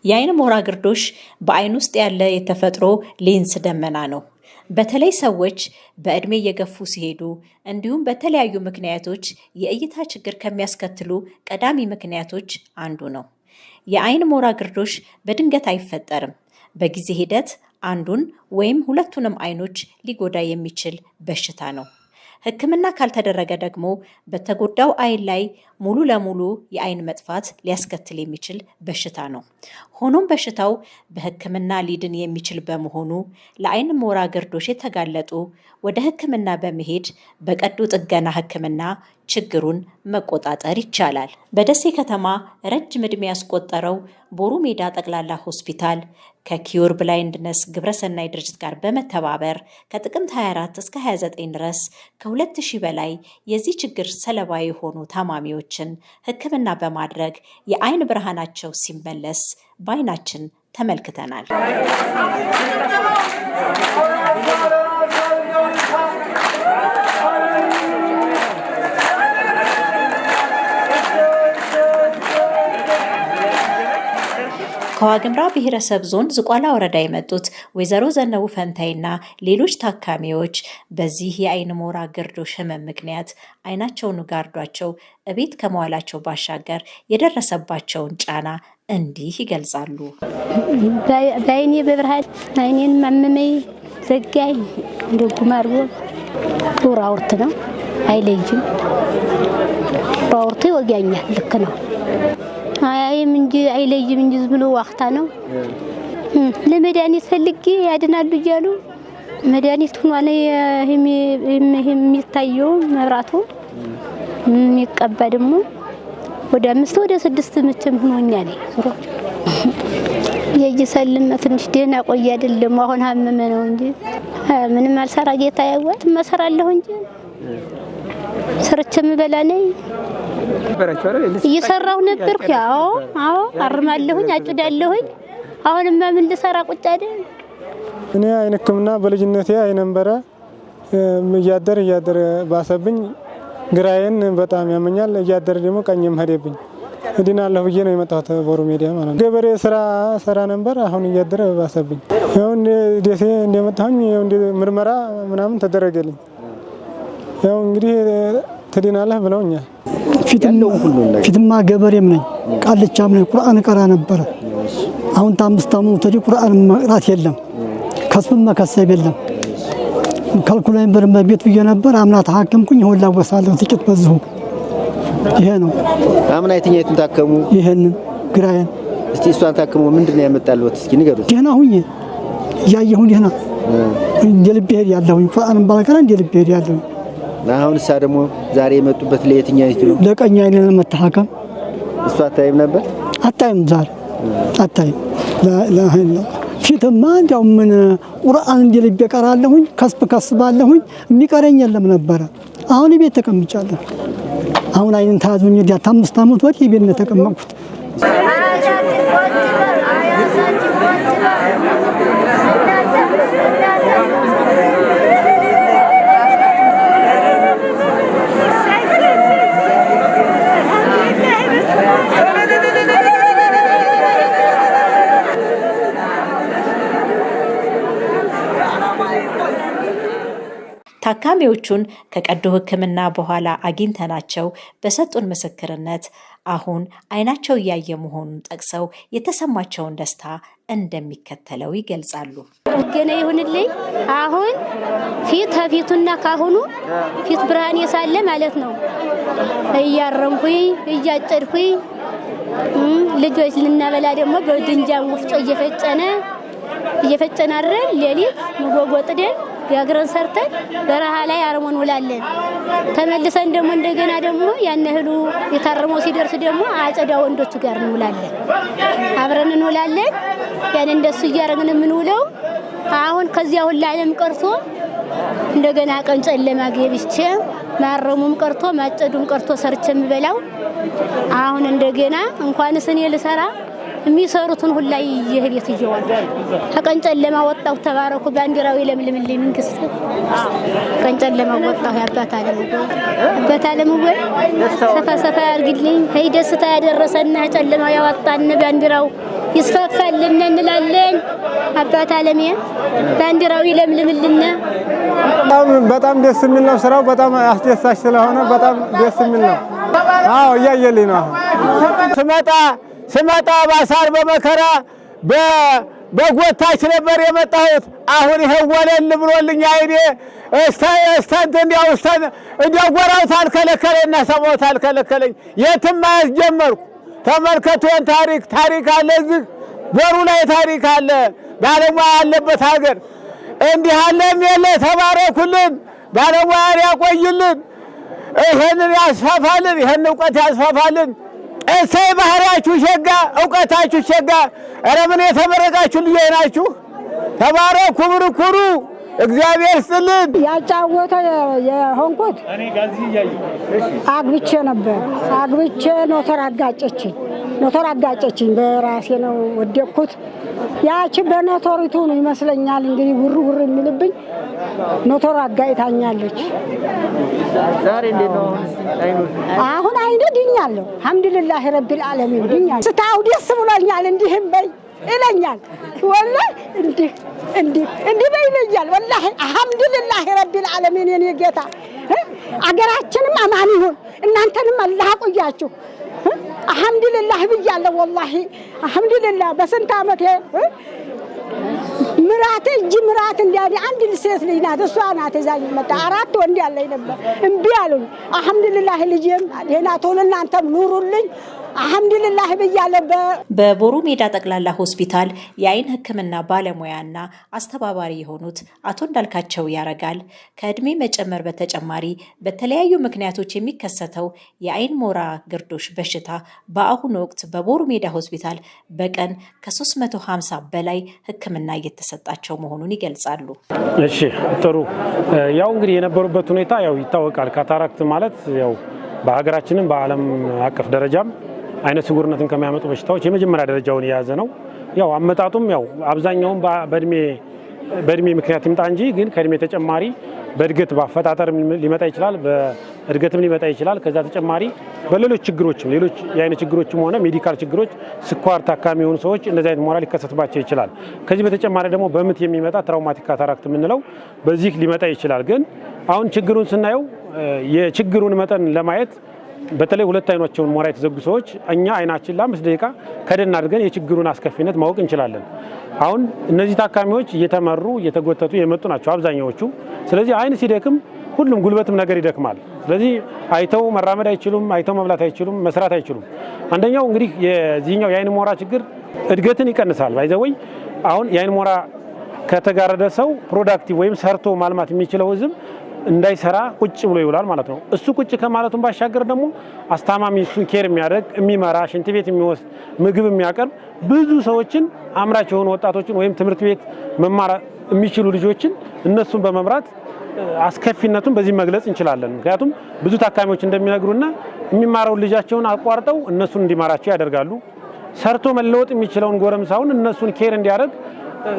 የአይን ሞራ ግርዶሽ በአይን ውስጥ ያለ የተፈጥሮ ሌንስ ደመና ነው። በተለይ ሰዎች በእድሜ እየገፉ ሲሄዱ እንዲሁም በተለያዩ ምክንያቶች የእይታ ችግር ከሚያስከትሉ ቀዳሚ ምክንያቶች አንዱ ነው። የአይን ሞራ ግርዶሽ በድንገት አይፈጠርም። በጊዜ ሂደት አንዱን ወይም ሁለቱንም አይኖች ሊጎዳ የሚችል በሽታ ነው። ሕክምና ካልተደረገ ደግሞ በተጎዳው አይን ላይ ሙሉ ለሙሉ የአይን መጥፋት ሊያስከትል የሚችል በሽታ ነው። ሆኖም በሽታው በሕክምና ሊድን የሚችል በመሆኑ ለአይን ሞራ ግርዶሽ የተጋለጡ ወደ ሕክምና በመሄድ በቀዶ ጥገና ሕክምና ችግሩን መቆጣጠር ይቻላል። በደሴ ከተማ ረጅም ዕድሜ ያስቆጠረው ቦሩ ሜዳ ጠቅላላ ሆስፒታል ከኪዩር ብላይንድነስ ግብረሰናይ ድርጅት ጋር በመተባበር ከጥቅምት 24 እስከ 29 ድረስ ከ2000 በላይ የዚህ ችግር ሰለባ የሆኑ ታማሚዎችን ሕክምና በማድረግ የአይን ብርሃናቸው ሲመለስ በአይናችን ተመልክተናል። ከዋግምራ ብሔረሰብ ዞን ዝቋላ ወረዳ የመጡት ወይዘሮ ዘነቡ ፈንታይና ሌሎች ታካሚዎች በዚህ የአይን ሞራ ግርዶሽ ህመም ምክንያት አይናቸውን ጋርዷቸው እቤት ከመዋላቸው ባሻገር የደረሰባቸውን ጫና እንዲህ ይገልጻሉ። በአይኔ በብርሃን አይኔን ማመመኝ ዘጋይ እንደጉማርጎ ጡር አውርት ነው አይለይም። አውርት ይወጋኛል። ልክ ነው አይም እንጂ አይለይም እንጂ ዝም ብሎ ዋክታ ነው። ለመድኃኒት ፈልጌ ያድናሉ እያሉ መድኃኒት ሆኗል። የሚታየው መብራቱ የሚቀባ ደግሞ ወደ 5 ወደ 6 ምችም ሆኖኛል። የጅሰልም ትንሽ ደህና ቆይ አይደለም አሁን ሀመመ ነው እንጂ ምንም አልሰራ ጌታ ያወት መሰራለሁ እንጂ ሰርቼም በላ ነኝ እየሰራሁ ነበር። አዎ አርማለሁኝ አጭዳለሁኝ። አሁንማ ምን ልሰራ ቁጭ አይደል? እኔ አይን ህክምና በልጅነቴ አይነበረ እያደረ ባሰብኝ። ግራዬን በጣም ያመኛል። እያደረ ደግሞ ቀኝም ሄደብኝ። እድናለሁ ብዬ ነው የመጣሁት ቦሩ ሜዳ ማለት ነው። ገበሬ ስራ ሰራ ነበር። አሁን እያደረ ባሰብኝ። ያው ደሴ እንደመጣሁኝ ምርመራ ምናምን ተደረገልኝ። ያው እንግዲህ ትድናለህ ብለውኛል። ፊትማ ገበሬም ነኝ፣ ቃልቻም ነኝ። ቁርአን ቀራ ነበር። አሁን ታምስት ዓመት ወዲህ ቁርአን መቅራት የለም፣ ከስብም መከሰብ የለም። ካልኩላይ በቤት ብዬ ነበር። አምና ተሐከምኩኝ። ሁላ ወሳለሁ ጥቂት በዝሁ። ይሄ ነው አምና የትኛይቱን ታከሙ? ይሄንን ግራዬን። እስቲ እሷን ታከሙ ምንድነው ያመጣልዎት? እስኪ ንገሩት። ደህና ሁኝ ያየሁ ደህና እንደ ልብ ሄድ ያለሁኝ ቁርአን ባለቀራ እንደ ልብ ሄድ ያለሁኝ። አሁን እሳ ደግሞ ዛሬ የመጡበት ለየትኛይቱ ነው? ለቀኝ አይኔን ለመታከም። እሷ አታይም ነበር? አታይም ዛሬ አታይም። ለአይን ፊትማ እንደው ምን ቁርአን እንደ ልብ ቀራለሁኝ፣ ከስባለሁኝ። የሚቀረኝ የለም ነበር። አሁን ቤት ተቀምጫለሁ። አሁን አይን ታዙኝ እንደ 5 ዓመት ወዲህ ቤት ነው ተቀመጥኩት። ታካሚዎቹን ከቀዶ ሕክምና በኋላ አግኝተናቸው በሰጡን ምስክርነት አሁን አይናቸው እያየ መሆኑን ጠቅሰው የተሰማቸውን ደስታ እንደሚከተለው ይገልጻሉ። ገና ይሁንልኝ። አሁን ፊቱና ካሁኑ ፊት ብርሃን የሳለ ማለት ነው። እያረምኩኝ እያጨድኩኝ ልጆች ልናበላ ደግሞ በድንጃን ወፍጮ እየፈጨን አይደል ሌሊት መጎጎጥደን ያግረን ሰርተን በረሃ ላይ አርሞን ውላለን። ተመልሰን ደግሞ እንደገና ደግሞ ያነህሉ የታረመው ሲደርስ ደግሞ አጨዳ ወንዶች ጋር እንውላለን፣ አብረን እንውላለን። ያን እንደሱ እያረግን የምንውለው አሁን ከዚያ ሁሉ ዓለም ቀርቶ እንደገና ቀን ጨለማ ገብቼ ማረሙም ቀርቶ ማጨዱም ቀርቶ ሰርቼ የምበላው አሁን እንደገና እንኳንስ እኔ ልሰራ የሚሰሩትን ሁላ ይሄድ ይተዋል ከቀንጨለማ ወጣው ተባረኩ ባንዲራው ይለምልምልኝ መንግስት ቀንጨለማ ወጣው ያባታለም ወይ ሰፋ ያርግልኝ ሄይ ደስታ ያደረሰና ጨለማው ያወጣን ባንዲራው ይስፋፋልን እንላለን አባታለም ባንዲራው ይለምልምልና በጣም ደስ የሚል ነው ስራው በጣም አስደሳች ስለሆነ በጣም ደስ የሚል ነው አዎ ያየልኝ ነው ስመጣ ባሳር በመከራ በጎታች ነበር የመጣሁት አሁን ይሄ ወለል ብሎልኝ አይኔ እስታንት እንዲያው ጎራው ታልከለከለና ሰማው ታልከለከለኝ የትም አያስጀመርኩ ተመልከቱን ታሪክ አለ እዚህ ቦሩ ላይ ታሪክ አለ ባለሙያ ያለበት ሀገር እንዲህ አለም የለ ተባረኩልን ባለሙያ ያቆይልን ይሄንን ያስፋፋልን ይሄን ዕውቀት ያስፋፋልን እሰይ ባህሪያችሁ ሸጋ ዕውቀታችሁ ሸጋ ኧረ ምን የተመረቃችሁ ልጆች ናችሁ ተባረኩ ብርኩሩ እግዚአብሔር ይስጥልን ያጫወተ የሆንኩት አግብቼ ነበር አግብቼ ኖተር አጋጨችኝ በራሴ ነው ወደኩት ያቺ በኖተሪቱ ነው ይመስለኛል እንግዲህ ውር የሚልብኝ ኖተር አጋይታኛለች ዛሬ እንዴት ነው አሁን አይኔ ድኛለሁ አልহামዱሊላህ ረቢል ዓለሚን ድኛለሁ ስታው ደስ ብሎኛል እንዲህም በይ ይለኛል ወላሂ እንዲህ በይለኛል ወላሂ አልহামዱሊላህ ረቢል ዓለሚን የኔ ጌታ አገራችንም አማን ይሁን እናንተንም አላህ ቆያችሁ አልহামዱሊላህ ብያለሁ ወላሂ አልহামዱሊላህ በስንት አመት ምራት እንዲያዲ አንድ ሴት ልጅ ናት እሷ ናት እዛኝ መጣ አራት ወንድ ያለኝ ነበር እምቢ አሉኝ አልহামዱሊላህ ልጄም ደህና ቶሎ እናንተም ኑሩልኝ አልহামዱሊላህ ብያለሁ በቦሩ ሜዳ ጠቅላላ ሆስፒታል የአይን ህክምና ባለሙያና አስተባባሪ የሆኑት አቶ እንዳልካቸው ያረጋል ከእድሜ መጨመር በተጨማሪ በተለያዩ ምክንያቶች የሚከሰተው የአይን ሞራ ግርዶሽ በሽታ በአሁኑ ወቅት በቦሩ ሜዳ ሆስፒታል በቀን ከ350 በላይ ህክምና እየተሰጣቸው መሆኑን ይገልጻሉ እሺ ጥሩ ያው እንግዲህ የነበሩበት ሁኔታ ያው ይታወቃል ካታራክት ማለት ያው በሀገራችንም በዓለም አቀፍ ደረጃም አይነ ስውርነትን ከሚያመጡ በሽታዎች የመጀመሪያ ደረጃውን የያዘ ነው ያው አመጣጡም ያው አብዛኛው በእድሜ ምክንያት ይምጣ እንጂ ግን ከእድሜ ተጨማሪ በእድገት ባፈጣጠር ሊመጣ ይችላል በእድገትም ሊመጣ ይችላል ከዛ ተጨማሪ በሌሎች ችግሮችም ሌሎች የአይነ ችግሮችም ሆነ ሜዲካል ችግሮች ስኳር ታካሚ የሆኑ ሰዎች እንደዚህ አይነት ሞራል ሊከሰትባቸው ይችላል ከዚህ በተጨማሪ ደግሞ በምት የሚመጣ ትራውማቲክ ካታራክት የምንለው በዚህ ሊመጣ ይችላል ግን አሁን ችግሩን ስናየው የችግሩን መጠን ለማየት በተለይ ሁለት አይኖቻቸውን ሞራ የተዘጉ ሰዎች እኛ አይናችን ለ5 ደቂቃ ከደን አድርገን የችግሩን አስከፊነት ማወቅ እንችላለን አሁን እነዚህ ታካሚዎች እየተመሩ እየተጎተቱ የመጡ ናቸው አብዛኛዎቹ ስለዚህ አይን ሲደክም ሁሉም ጉልበትም ነገር ይደክማል ስለዚህ አይተው መራመድ አይችሉም አይተው መብላት አይችሉም መስራት አይችሉም አንደኛው እንግዲህ የዚህኛው የአይን ሞራ ችግር እድገትን ይቀንሳል ባይዘወይ አሁን የአይን ሞራ ከተጋረደ ሰው ፕሮዳክቲቭ ወይም ሰርቶ ማልማት የሚችለው ህዝብ እንዳይሰራ ቁጭ ብሎ ይውላል ማለት ነው እሱ ቁጭ ከማለቱን ባሻገር ደግሞ አስተማሚ እሱን ኬር የሚያደርግ የሚመራ ሽንት ቤት የሚወስድ ምግብ የሚያቀርብ ብዙ ሰዎችን አምራች የሆኑ ወጣቶችን ወይም ትምህርት ቤት መማር የሚችሉ ልጆችን እነሱን በመምራት አስከፊነቱን በዚህ መግለጽ እንችላለን ምክንያቱም ብዙ ታካሚዎች እንደሚነግሩና የሚማረው ልጃቸውን አቋርጠው እነሱን እንዲማራቸው ያደርጋሉ ሰርቶ መለወጥ የሚችለውን ጎረምሳውን እነሱን ኬር እንዲያደርግ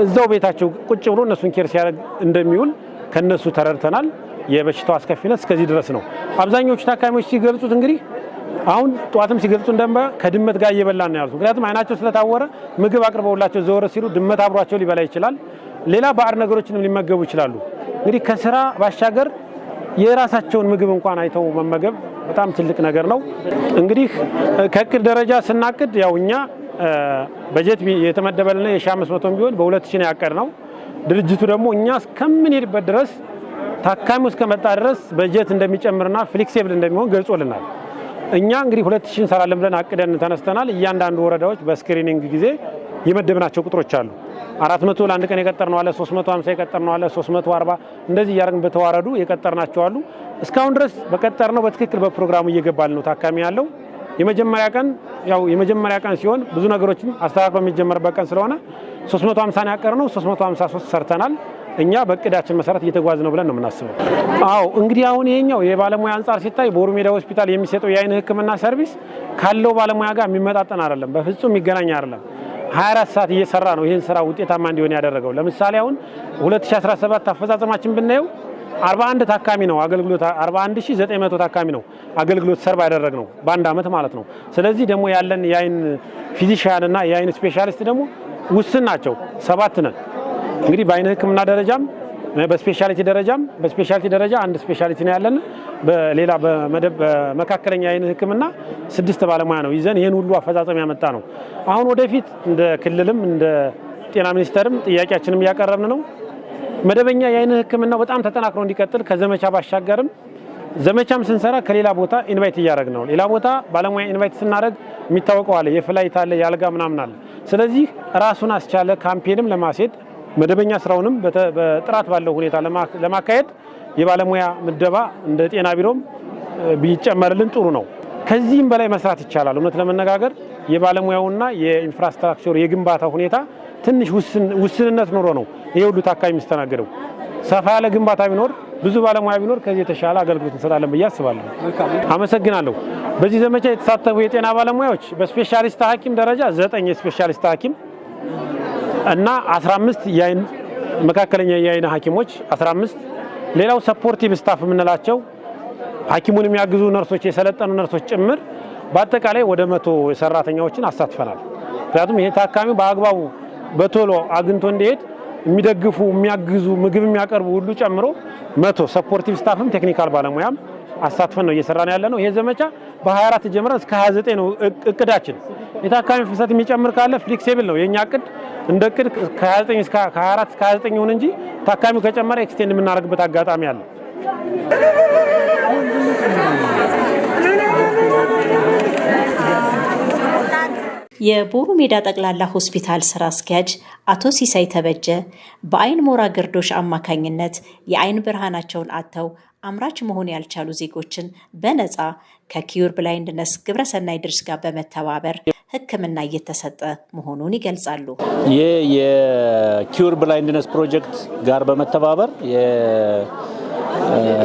እዛው ቤታቸው ቁጭ ብሎ እነሱን ኬር ሲያደርግ እንደሚውል ከነሱ ተረድተናል የበሽታው አስከፊነት እስከዚህ ድረስ ነው አብዛኞቹ ታካሚዎች ሲገልጹት እንግዲህ አሁን ጧትም ሲገልጹ እንደማ ከድመት ጋር እየበላን ነው ያሉት ምክንያቱም አይናቸው ስለታወረ ምግብ አቅርበውላቸው ዘወር ሲሉ ድመት አብሯቸው ሊበላ ይችላል ሌላ ባዕድ ነገሮችንም ሊመገቡ ይችላሉ እንግዲህ ከስራ ባሻገር የራሳቸውን ምግብ እንኳን አይተው መመገብ በጣም ትልቅ ነገር ነው እንግዲህ ከእቅድ ደረጃ ስናቅድ ያውኛ በጀት የተመደበልና የ1500 ቢሆን በ2000 ያቀድ ነው ድርጅቱ ደግሞ እኛ እስከምንሄድበት ድረስ ታካሚው እስከመጣ ድረስ በጀት እንደሚጨምርና ፍሌክሲብል እንደሚሆን ገልጾልናል እኛ እንግዲህ 2000 እንሰራለን ብለን አቅደን ተነስተናል እያንዳንዱ ወረዳዎች በስክሪኒንግ ጊዜ የመደብናቸው ቁጥሮች አሉ 400 ለአንድ ቀን የቀጠርነው አለ 350 የቀጠርነው አለ 340 እንደዚህ ያረግን በተዋረዱ የቀጠርናቸው አሉ እስካሁን ድረስ በቀጠርነው በትክክል በፕሮግራሙ እየገባል ነው ታካሚ ያለው የመጀመሪያ ቀን ሲሆን ብዙ ነገሮችን አስተካክሎ የሚጀመርበት ቀን ስለሆነ 350 ያቀርነው 353 ሰርተናል እኛ በእቅዳችን መሰረት እየተጓዝ ነው ብለን ነው የምናስበው አዎ እንግዲህ አሁን ይሄኛው የባለሙያ አንፃር ሲታይ ቦሩ ሜዳ ሆስፒታል የሚሰጠው የአይን ህክምና ሰርቪስ ካለው ባለሙያ ጋር የሚመጣጠን አይደለም በፍጹም የሚገናኝ አይደለም 24 ሰዓት እየሰራ ነው ይሄን ስራ ውጤታማ እንዲሆን ያደረገው። ለምሳሌ አሁን 2017 አፈጻጸማችን ብናየው 41 ታካሚ ነው አገልግሎት 41900 ታካሚ ነው አገልግሎት ሰርቭ ያደረግነው በአንድ አመት ማለት ነው። ስለዚህ ደግሞ ያለን የአይን ፊዚሻን እና የአይን ስፔሻሊስት ደግሞ ውስን ናቸው 7 ነን። እንግዲህ በአይን ህክምና ደረጃም በስፔሻሊቲ ደረጃ አንድ ስፔሻሊቲ ነው ያለን። በሌላ በመካከለኛ የአይን ህክምና 6 ባለሙያ ነው ይዘን ይሄን ሁሉ አፈጻጸም ያመጣ ነው። አሁን ወደፊት እንደ ክልልም እንደ ጤና ሚኒስቴርም ጥያቄያችንም ያቀረብን ነው። መደበኛ የአይን ህክምናው በጣም ተጠናክሮ እንዲቀጥል ከዘመቻ ባሻገርም ዘመቻም ስንሰራ ከሌላ ቦታ ኢንቫይት እያደረግን ነው። ሌላ ቦታ ባለሙያ ኢንቫይት ስናደርግ የሚታወቀው አለ የፍላይት አለ የአልጋ ምናምን አለ። ስለዚህ ራሱን አስቻለ ካምፔንም ለማስሄድ መደበኛ ስራውንም በጥራት ባለው ሁኔታ ለማካሄድ የባለሙያ ምደባ እንደ ጤና ቢሮም ቢጨመርልን ጥሩ ነው። ከዚህም በላይ መስራት ይቻላል። እውነት ለመነጋገር የባለሙያውና የኢንፍራስትራክቸር የግንባታ ሁኔታ ትንሽ ውስንነት ኖሮ ነው ይሄ ሁሉ ታካሚ የሚስተናገደው። ሰፋ ያለ ግንባታ ቢኖር ብዙ ባለሙያ ቢኖር ከዚህ የተሻለ አገልግሎት እንሰጣለን ብዬ አስባለሁ። አመሰግናለሁ። በዚህ ዘመቻ የተሳተፉ የጤና ባለሙያዎች በስፔሻሊስት ሐኪም ደረጃ 9 የስፔሻሊስት ሐኪም እና 15 የአይን መካከለኛ የአይን ሐኪሞች 15 ሌላው ሰፖርቲቭ ስታፍ የምንላቸው ሐኪሙን የሚያግዙ ነርሶች የሰለጠኑ ነርሶች ጭምር በአጠቃላይ ወደ 100 ሰራተኛዎችን አሳትፈናል። ምክንያቱም ይሄ ታካሚው በአግባቡ በቶሎ አግኝቶ እንዲሄድ የሚደግፉ የሚያግዙ ምግብ የሚያቀርቡ ሁሉ ጨምሮ 100 ሰፖርቲቭ ስታፍም ቴክኒካል ባለሙያም አሳትፈን ነው እየሰራን ያለ ነው። ይሄ ዘመቻ በ24 ጀምረን እስከ 29 ነው እቅዳችን። የታካሚ ፍሰት የሚጨምር ካለ ፍሌክሲብል ነው የኛ እቅድ። እንደ እቅድ ከ29 እስከ 24 እስከ 29 ይሁን እንጂ ታካሚው ከጨመረ ኤክስቴንድ የምናደርግበት አጋጣሚ አለ። የቦሩ ሜዳ ጠቅላላ ሆስፒታል ስራ አስኪያጅ አቶ ሲሳይ ተበጀ በአይን ሞራ ግርዶሽ አማካኝነት የአይን ብርሃናቸውን አጥተው አምራች መሆን ያልቻሉ ዜጎችን በነፃ ከኪዩር ብላይንድነስ ግብረሰናይ ድርጅት ጋር በመተባበር ሕክምና እየተሰጠ መሆኑን ይገልጻሉ። ይህ የኪዩር ብላይንድነስ ፕሮጀክት ጋር በመተባበር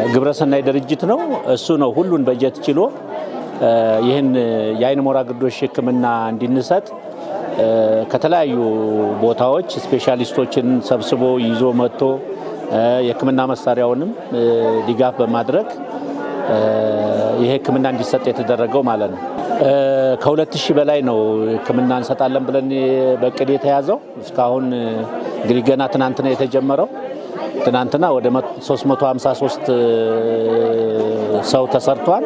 የግብረሰናይ ድርጅት ነው። እሱ ነው ሁሉን በጀት ችሎ ይህን የአይን ሞራ ግርዶሽ ሕክምና እንድንሰጥ ከተለያዩ ቦታዎች ስፔሻሊስቶችን ሰብስቦ ይዞ መጥቶ የሕክምና መሳሪያውንም ድጋፍ በማድረግ ይሄ ሕክምና እንዲሰጥ የተደረገው ማለት ነው። ከ2000 በላይ ነው ሕክምና እንሰጣለን ብለን በእቅድ የተያዘው። እስካሁን እንግዲህ ገና ትናንትና የተጀመረው ትናንትና ወደ 353 ሰው ተሰርቷል።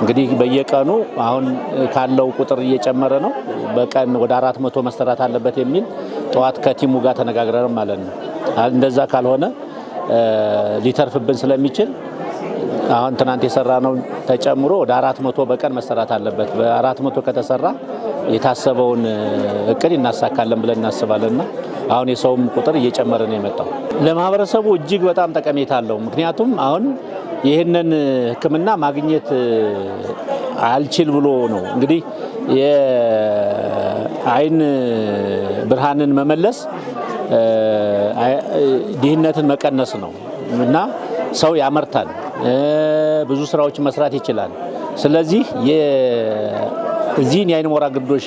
እንግዲህ በየቀኑ አሁን ካለው ቁጥር እየጨመረ ነው። በቀን ወደ 400 መሰራት አለበት የሚል ጠዋት ከቲሙ ጋር ተነጋግረን ማለት ነው። እንደዛ ካልሆነ ሊተርፍብን ስለሚችል አሁን ትናንት የሰራነው ተጨምሮ ወደ 400 በቀን መሰራት አለበት። በ400 ከተሰራ የታሰበውን እቅድ እናሳካለን ብለን እናስባለንና አሁን የሰውም ቁጥር እየጨመረ ነው የመጣው። ለማህበረሰቡ እጅግ በጣም ጠቀሜታ አለው። ምክንያቱም አሁን ይህንን ሕክምና ማግኘት አልችል ብሎ ነው እንግዲህ የአይን ብርሃንን መመለስ ድህነትን መቀነስ ነው እና ሰው ያመርታል፣ ብዙ ስራዎችን መስራት ይችላል። ስለዚህ እዚህን የአይን ሞራ ግርዶሽ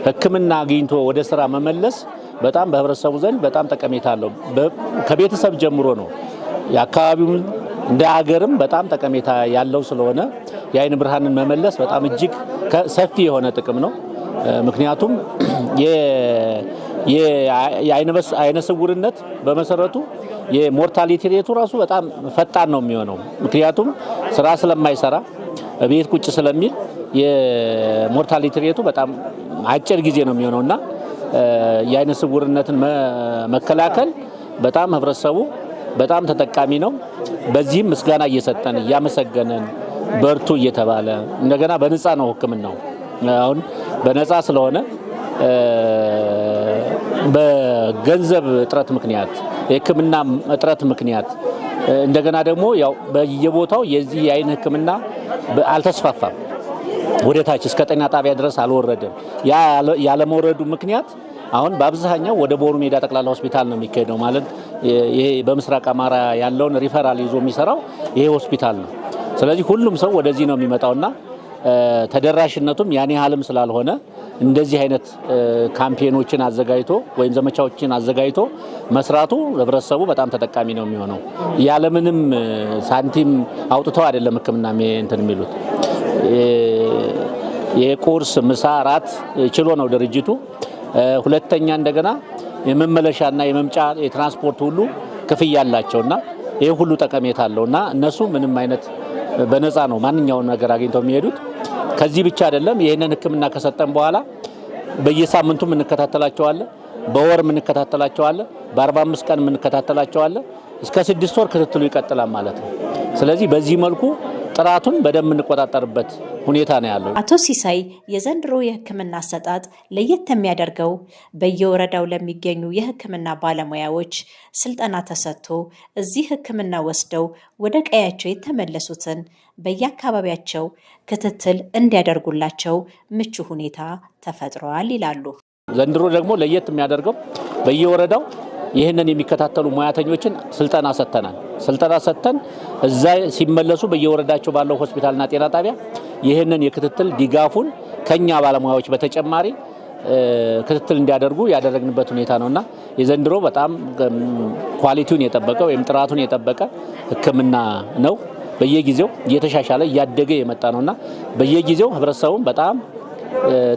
ሕክምና አግኝቶ ወደ ስራ መመለስ በጣም በህብረተሰቡ ዘንድ በጣም ጠቀሜታ አለው። ከቤተሰብ ጀምሮ ነው የአካባቢውን እንደ ሀገርም በጣም ጠቀሜታ ያለው ስለሆነ የአይን ብርሃንን መመለስ በጣም እጅግ ሰፊ የሆነ ጥቅም ነው። ምክንያቱም የአይነ ስውርነት በመሰረቱ የሞርታሊቲ ሬቱ ራሱ በጣም ፈጣን ነው የሚሆነው። ምክንያቱም ስራ ስለማይሰራ ቤት ቁጭ ስለሚል የሞርታሊቲ ሬቱ በጣም አጭር ጊዜ ነው የሚሆነውና የአይነ ስውርነትን መከላከል በጣም ህብረተሰቡ በጣም ተጠቃሚ ነው። በዚህም ምስጋና እየሰጠን እያመሰገነን በርቱ እየተባለ እንደገና በነፃ ነው ሕክምናው። አሁን በነፃ ስለሆነ በገንዘብ እጥረት ምክንያት የሕክምና እጥረት ምክንያት እንደገና ደግሞ ያው በየቦታው የዚህ የአይን ሕክምና አልተስፋፋም። ወደ ታች እስከ ጤና ጣቢያ ድረስ አልወረደም። ያ ያለመውረዱ ምክንያት አሁን በአብዛኛው ወደ ቦሩ ሜዳ ጠቅላላ ሆስፒታል ነው የሚካሄደው። ማለት ይሄ በምስራቅ አማራ ያለውን ሪፈራል ይዞ የሚሰራው ይሄ ሆስፒታል ነው። ስለዚህ ሁሉም ሰው ወደዚህ ነው የሚመጣውና ተደራሽነቱም ያኔ ሐልም ስላልሆነ እንደዚህ አይነት ካምፔኖችን አዘጋጅቶ ወይም ዘመቻዎችን አዘጋጅቶ መስራቱ ህብረተሰቡ በጣም ተጠቃሚ ነው የሚሆነው። ያለምንም ሳንቲም አውጥተው አይደለም ህክምና እንትን የሚሉት የቁርስ ምሳ ራት ችሎ ነው ድርጅቱ። ሁለተኛ እንደገና የመመለሻና የመምጫ የትራንስፖርት ሁሉ ክፍያ አላቸውና ይሄ ሁሉ ጠቀሜታ አለውና እነሱ ምንም አይነት በነፃ ነው ማንኛውን ነገር አግኝተው የሚሄዱት። ከዚህ ብቻ አይደለም ይሄንን ህክምና ከሰጠን በኋላ በየሳምንቱ እንከታተላቸዋለን፣ በወር እንከታተላቸዋለን፣ በ45 ቀን እንከታተላቸዋለን። እስከ 6 ወር ክትትሉ ይቀጥላል ማለት ነው። ስለዚህ በዚህ መልኩ ጥራቱን በደንብ እንቆጣጠርበት ሁኔታ ነው ያለው። አቶ ሲሳይ የዘንድሮ የህክምና አሰጣጥ ለየት የሚያደርገው በየወረዳው ለሚገኙ የህክምና ባለሙያዎች ስልጠና ተሰጥቶ እዚህ ህክምና ወስደው ወደ ቀያቸው የተመለሱትን በየአካባቢያቸው ክትትል እንዲያደርጉላቸው ምቹ ሁኔታ ተፈጥሯል ይላሉ። ዘንድሮ ደግሞ ለየት የሚያደርገው በየወረዳው ይህንን የሚከታተሉ ሙያተኞችን ስልጠና ሰጥተናል። ስልጠና ሰጥተን እዛ ሲመለሱ በየወረዳቸው ባለው ሆስፒታልና ጤና ጣቢያ ይህንን የክትትል ድጋፉን ከኛ ባለሙያዎች በተጨማሪ ክትትል እንዲያደርጉ ያደረግንበት ሁኔታ ነውና የዘንድሮ በጣም ኳሊቲውን የጠበቀ ወይም ጥራቱን የጠበቀ ህክምና ነው። በየጊዜው እየተሻሻለ እያደገ የመጣ ነውና በየጊዜው ህብረተሰቡም በጣም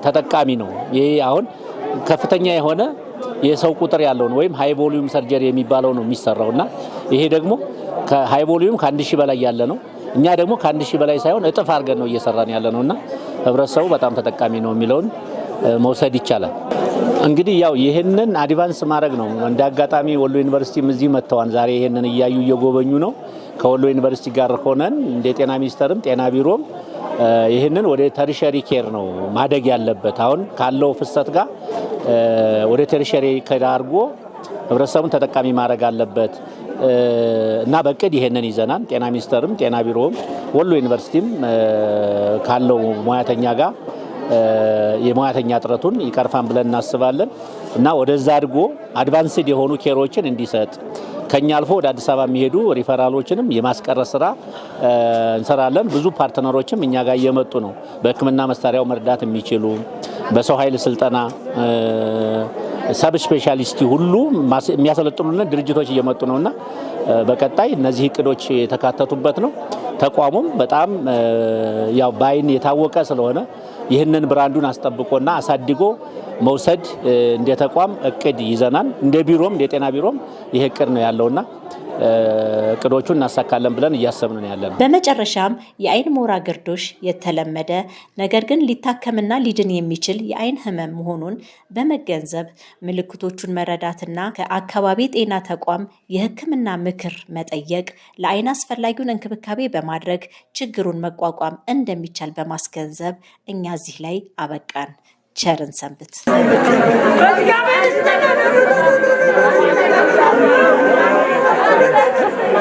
ተጠቃሚ ነው። ይሄ አሁን ከፍተኛ የሆነ የሰው ቁጥር ያለው ነው ወይም ሃይ ቮሊዩም ሰርጀሪ የሚባለው ነው የሚሰራውና ይሄ ደግሞ ከሃይ ቮሊዩም ከ1000 በላይ ያለ ነው። እኛ ደግሞ ከ1000 በላይ ሳይሆን እጥፍ አድርገን ነው እየሰራን ያለ ነውና ህብረተሰቡ በጣም ተጠቃሚ ነው የሚለውን መውሰድ ይቻላል። እንግዲህ ያው ይሄንን አድቫንስ ማድረግ ነው። እንደ አጋጣሚ ወሎ ዩኒቨርሲቲም እዚህ መጥተዋል። ዛሬ ይሄንን እያዩ እየጎበኙ ነው። ከወሎ ዩኒቨርሲቲ ጋር ሆነን እንደ ጤና ሚኒስቴርም ጤና ቢሮም ይሄንን ወደ ተርሸሪ ኬር ነው ማደግ ያለበት። አሁን ካለው ፍሰት ጋር ወደ ተርሸሪ ኬር አድርጎ ህብረተሰቡን ተጠቃሚ ማድረግ አለበት እና በቅድ ይሄንን ይዘናል። ጤና ሚኒስቴርም ጤና ቢሮም ወሎ ዩኒቨርሲቲም ካለው ሙያተኛ ጋር የሙያተኛ ጥረቱን ይቀርፋን ብለን እናስባለን እና ወደዛ አድጎ አድቫንስድ የሆኑ ኬሮችን እንዲሰጥ ከኛ አልፎ ወደ አዲስ አበባ የሚሄዱ ሪፈራሎችንም የማስቀረት ስራ እንሰራለን። ብዙ ፓርትነሮችም እኛ ጋር እየመጡ ነው። በህክምና መሳሪያው መርዳት የሚችሉ በሰው ኃይል ስልጠና ሰብ ስፔሻሊስት ሁሉ የሚያሰለጥኑልን ድርጅቶች እየመጡ ነውና በቀጣይ እነዚህ እቅዶች የተካተቱበት ነው። ተቋሙም በጣም ያው ባይን የታወቀ ስለሆነ ይህንን ብራንዱን አስጠብቆና አሳድጎ መውሰድ እንደ ተቋም እቅድ ይዘናል። እንደ ቢሮም እንደ ጤና ቢሮም ይሄ እቅድ ነው ያለውና እቅዶቹን እናሳካለን ብለን እያሰብን ነው ያለነው። በመጨረሻም የአይን ሞራ ግርዶሽ የተለመደ ነገር ግን ሊታከምና ሊድን የሚችል የአይን ህመም መሆኑን በመገንዘብ ምልክቶቹን መረዳትና ከአካባቢ ጤና ተቋም የህክምና ምክር መጠየቅ ለአይን አስፈላጊውን እንክብካቤ በማድረግ ችግሩን መቋቋም እንደሚቻል በማስገንዘብ እኛ እዚህ ላይ አበቃን። ቸርን ሰንብት።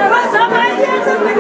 Mas